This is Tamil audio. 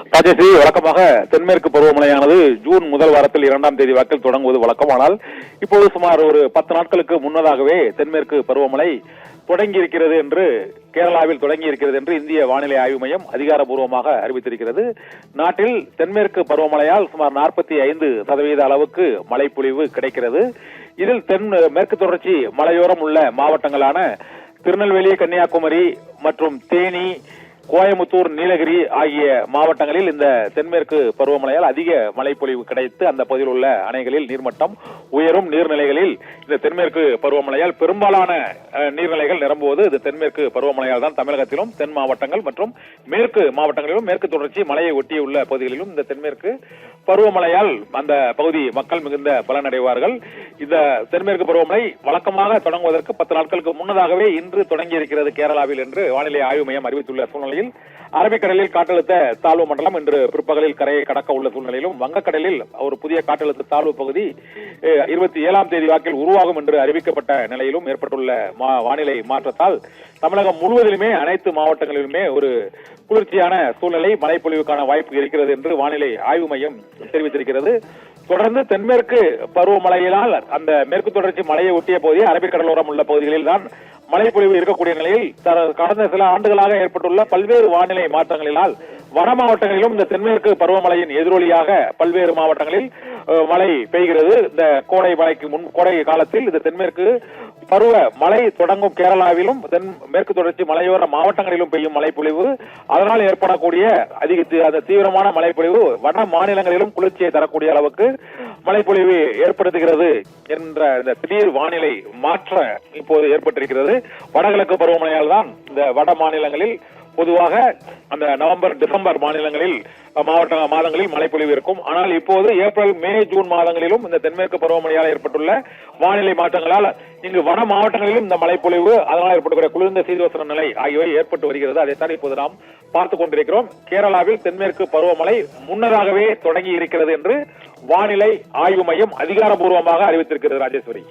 ராஜேஸ்வரி, வழக்கமாக தென்மேற்கு பருவமழையானது ஜூன் முதல் வாரத்தில் 2ஆம் தேதி வாக்கில் தொடங்குவது வழக்கம். ஆனால் இப்போது சுமார் ஒரு 10 நாட்களுக்கு முன்னதாகவே தென்மேற்கு பருவமழை தொடங்கி இருக்கிறது என்று, கேரளாவில் தொடங்கி இருக்கிறது என்று இந்திய வானிலை ஆய்வு மையம் அதிகாரப்பூர்வமாக அறிவித்திருக்கிறது. நாட்டில் தென்மேற்கு பருவமழையால் சுமார் 45% அளவுக்கு மழைப்பொழிவு கிடைக்கிறது. இதில் மேற்கு தொடர்ச்சி மலையோரம் உள்ள மாவட்டங்களான திருநெல்வேலி, கன்னியாகுமரி மற்றும் தேனி, கோயமுத்தூர், நீலகிரி ஆகிய மாவட்டங்களில் இந்த தென்மேற்கு பருவமழையால் அதிக மழைப்பொழிவு கிடைத்து அந்த பகுதியில் உள்ள அணைகளில் நீர்மட்டம் உயரும். நீர்நிலைகளில் இந்த தென்மேற்கு பருவமழையால் பெரும்பாலான நீர்நிலைகள் நிரம்புவது இந்த தென்மேற்கு பருவமழையால் தான். தமிழகத்திலும் தென் மாவட்டங்கள் மற்றும் மேற்கு மாவட்டங்களிலும் மேற்கு தொடர்ச்சி மலையை ஒட்டியுள்ள பகுதிகளிலும் இந்த தென்மேற்கு பருவமழையால் அந்த பகுதி மக்கள் மிகுந்த பலனடைவார்கள். இந்த தென்மேற்கு பருவமழை வழக்கமாக தொடங்குவதற்கு 10 நாட்களுக்கு முன்னதாகவே இன்று தொடங்கி இருக்கிறது கேரளாவில் என்று வானிலை ஆய்வு மையம் அறிவித்துள்ள சூழ்நிலையில், அரபிக்கடலில் காற்றழுத்த தாழ்வு மண்டலம் இன்று பிற்பகலில் கரையை கடக்க உள்ள சூழ்நிலையிலும், வங்கக்கடலில் ஒரு புதிய காற்றழுத்த தாழ்வு பகுதி 27ஆம் தேதி வாக்கில் உருவாகும் என்று அறிவிக்கப்பட்ட நிலையிலும் ஏற்பட்டுள்ள வானிலை மாற்றத்தால் தமிழகம் முழுவதிலுமே அனைத்து மாவட்டங்களிலுமே ஒரு குளிர்ச்சியான சூழ்நிலை, மழைப்பொழிவுக்கான வாய்ப்பு இருக்கிறது என்று வானிலை ஆய்வு மையம் தெரிவித்திருக்கிறது. தொடர்ந்து தென்மேற்கு பருவமழையினால் அந்த மேற்கு தொடர்ச்சி மலையை ஒட்டிய பகுதி, அரபிக்கடலோரம் உள்ள பகுதிகளில் தான் மழைப்பொழிவு இருக்கக்கூடிய நிலையில் கடந்த சில ஆண்டுகளாக ஏற்பட்டுள்ள பல்வேறு வானிலை மாற்றங்களினால் வட மாவட்டங்களிலும் இந்த தென்மேற்கு பருவமழையின் எதிரொலியாக பல்வேறு மாவட்டங்களில் மழை பெய்கிறது. இந்த கோடை காலத்தில் இந்த தென்மேற்கு பருவ மழை தொடங்கும் கேரளாவிலும் மேற்கு தொடர்ச்சி மலையோர மாவட்டங்களிலும் பெய்யும் மழைப்பொழிவு, அதனால் ஏற்படக்கூடிய அந்த தீவிரமான மழைப்பொழிவு வட மாநிலங்களிலும் குளிர்ச்சியை தரக்கூடிய அளவுக்கு மழைப்பொழிவு ஏற்படுத்துகிறது என்ற இந்த திடீர் வானிலை மாற்ற இப்போது ஏற்பட்டிருக்கிறது. வடகிழக்கு பருவமழையால் தான் இந்த வட மாநிலங்களில் பொதுவாக அந்த நவம்பர், டிசம்பர் மாதங்களில் மழைப்பொழிவு இருக்கும். ஆனால் இப்போது ஏப்ரல், மே, ஜூன் மாதங்களிலும் இந்த தென்மேற்கு பருவமழையால் ஏற்பட்டுள்ள வானிலை மாற்றங்களால் இங்கு வட மாவட்டங்களிலும் இந்த மழைப்பொழிவு, அதனால் ஏற்படக்கூடிய குளிர்ந்த சீதோஷண நிலை ஆகியவை ஏற்பட்டு வருகிறது. அதைத்தான் இப்போது நாம் பார்த்துக் கொண்டிருக்கிறோம். கேரளாவில் தென்மேற்கு பருவமழை முன்னதாகவே தொடங்கி இருக்கிறது என்று வானிலை ஆய்வு மையம் அதிகாரப்பூர்வமாக அறிவித்திருக்கிறது. ராஜேஸ்வரி.